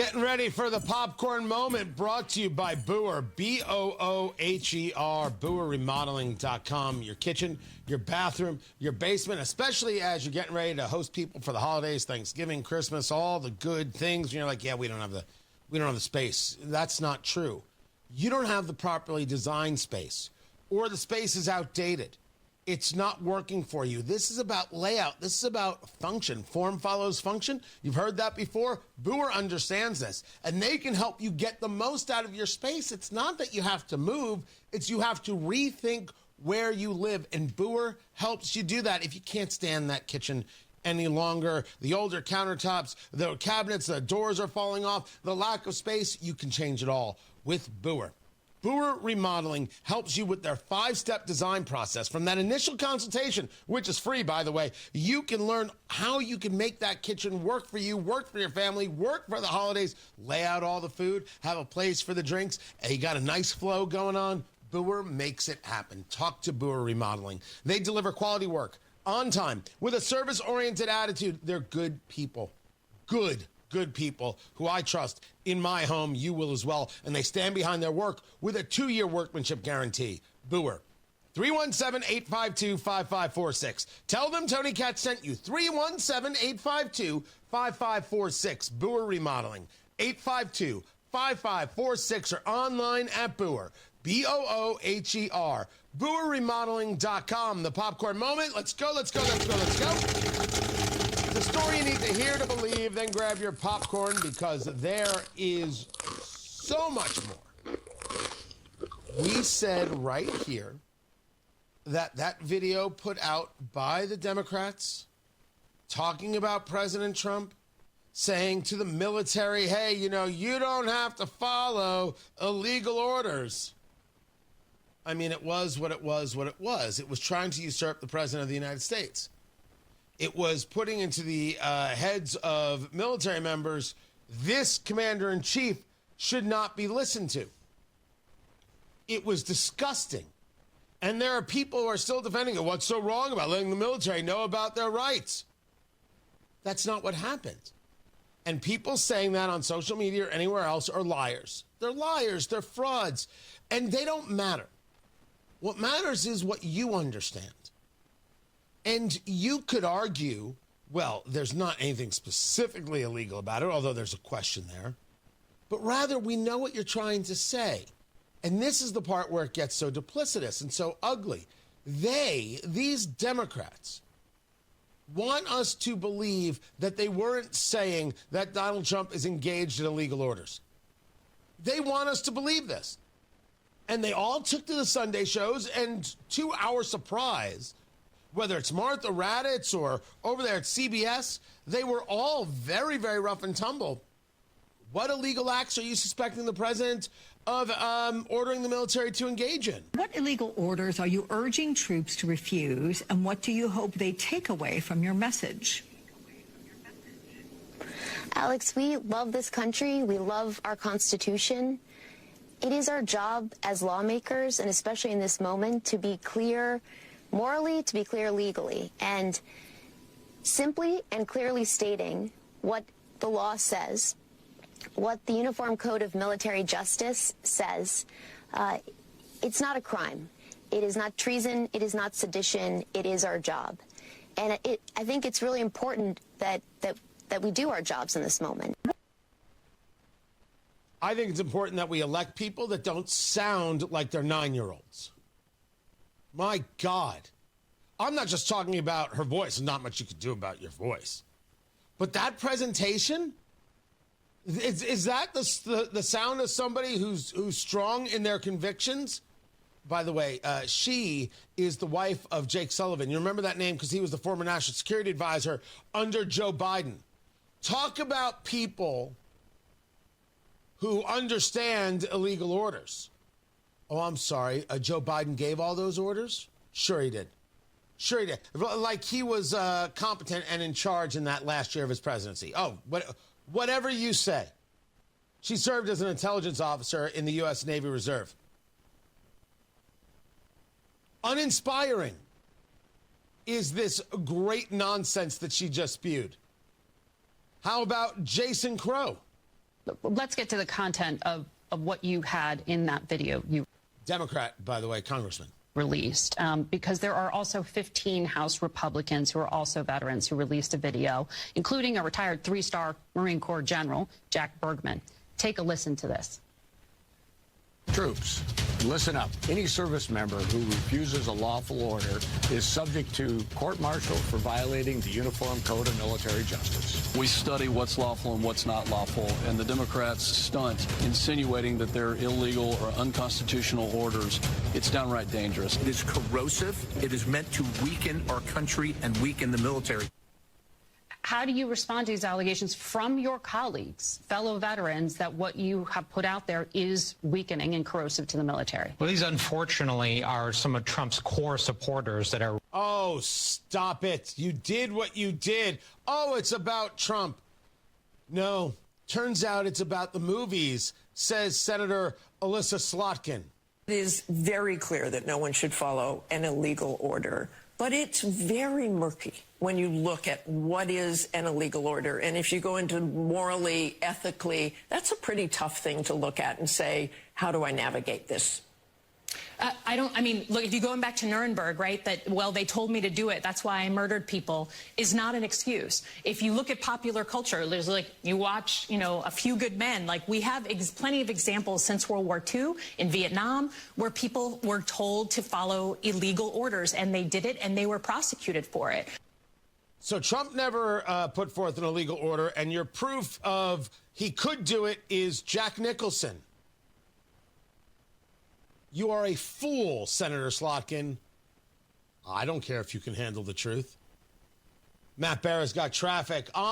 Getting ready for the popcorn moment, brought to you by Booher, B-O-O-H-E-R, BooherRemodeling.com. Your kitchen, your bathroom, your basement, especially as you're getting ready to host people for the holidays, Thanksgiving, Christmas, all the good things. And you're like, yeah, we don't have the space. That's not true. You don't have the properly designed space, or the space is outdated. It's not working for you. This is about layout. This is about function. Form follows function. You've heard that before. Booher understands this, and they can help you get the most out of your space. It's not that you have to move. It's you have to rethink where you live, and Booher helps you do that. If you can't stand that kitchen any longer, the older countertops, the cabinets, the doors are falling off, the lack of space, you can change it all with Booher. Booher Remodeling helps you with their 5-step design process. From that initial consultation, which is free, by the way, you can learn how you can make that kitchen work for you, work for your family, work for the holidays, lay out all the food, have a place for the drinks, and you got a nice flow going on. Booher makes it happen. Talk to Booher Remodeling. They deliver quality work on time with a service-oriented attitude. They're good people. Good people who I trust in my home. You will as well. And they stand behind their work with a 2-year workmanship guarantee. Booher. 317-852-5546. Tell them Tony Katz sent you. 317-852-5546. Booher Remodeling. 852-5546 or online at Booher. B-O-O-H-E-R. BooherRemodeling.com. The popcorn moment. Let's go. The story you need to hear to believe, then grab your popcorn because there is so much more. We said right here that video put out by the Democrats talking about President Trump, saying to the military, hey, you don't have to follow illegal orders. I mean, it was what it was. It was trying to usurp the president of the United States. It was putting into the heads of military members, this commander-in-chief should not be listened to. It was disgusting. And there are people who are still defending it. What's so wrong about letting the military know about their rights? That's not what happened. And people saying that on social media or anywhere else are liars. They're liars. They're frauds. And they don't matter. What matters is what you understand. And you could argue, well, there's not anything specifically illegal about it, although there's a question there. But rather, we know what you're trying to say. And this is the part where it gets so duplicitous and so ugly. These Democrats, want us to believe that they weren't saying that Donald Trump is engaged in illegal orders. They want us to believe this. And they all took to the Sunday shows, and to our surprise, whether it's Martha Raddatz or over there at CBS, they were all very, very rough and tumble. What illegal acts are you suspecting the president of ordering the military to engage in? What illegal orders are you urging troops to refuse, and what do you hope they take away from your message? Alex, we love this country. We love our Constitution. It is our job as lawmakers, and especially in this moment, to be clear morally, to be clear legally, and simply and clearly stating what the law says, what the Uniform Code of Military Justice says. It's not a crime. It is not treason. It is not sedition. It is our job. And I think it's really important that we do our jobs in this moment. I think it's important that we elect people that don't sound like they're 9-year-olds. My God. I'm not just talking about her voice. There's not much you can do about your voice. But that presentation, is that the sound of somebody who's strong in their convictions? By the way, she is the wife of Jake Sullivan. You remember that name because he was the former national security advisor under Joe Biden. Talk about people who understand illegal orders. Oh, I'm sorry. Joe Biden gave all those orders? Sure he did. Like he was competent and in charge in that last year of his presidency. Oh, whatever you say. She served as an intelligence officer in the U.S. Navy Reserve. Uninspiring is this great nonsense that she just spewed. How about Jason Crow? Let's get to the content of what you had in that video you Democrat, by the way, Congressman. Released, because there are also 15 House Republicans who are also veterans who released a video, including a retired 3-star Marine Corps General, Jack Bergman. Take a listen to this. Troops, listen up. Any service member who refuses a lawful order is subject to court-martial for violating the Uniform Code of Military Justice. We study what's lawful and what's not lawful, and the Democrats' stunt insinuating that they're illegal or unconstitutional orders, it's downright dangerous. It is corrosive. It is meant to weaken our country and weaken the military. How do you respond to these allegations from your colleagues, fellow veterans, that what you have put out there is weakening and corrosive to the military? Well, these unfortunately are some of Trump's core supporters that are... Oh, stop it. You did what you did. Oh, it's about Trump. No, turns out it's about the movies, says Senator Alyssa Slotkin. It is very clear that no one should follow an illegal order, but it's very murky when you look at what is an illegal order. And if you go into morally, ethically, that's a pretty tough thing to look at and say, how do I navigate this? I mean, look, if you're going back to Nuremberg, right, that, well, they told me to do it, that's why I murdered people, is not an excuse. If you look at popular culture, there's like, you watch, you know, A Few Good Men, like we have plenty of examples since World War II in Vietnam where people were told to follow illegal orders and they did it and they were prosecuted for it. So Trump never put forth an illegal order, and your proof of he could do it is Jack Nicholson. You are a fool, Senator Slotkin. I don't care if you can handle the truth. Matt Barra's got traffic on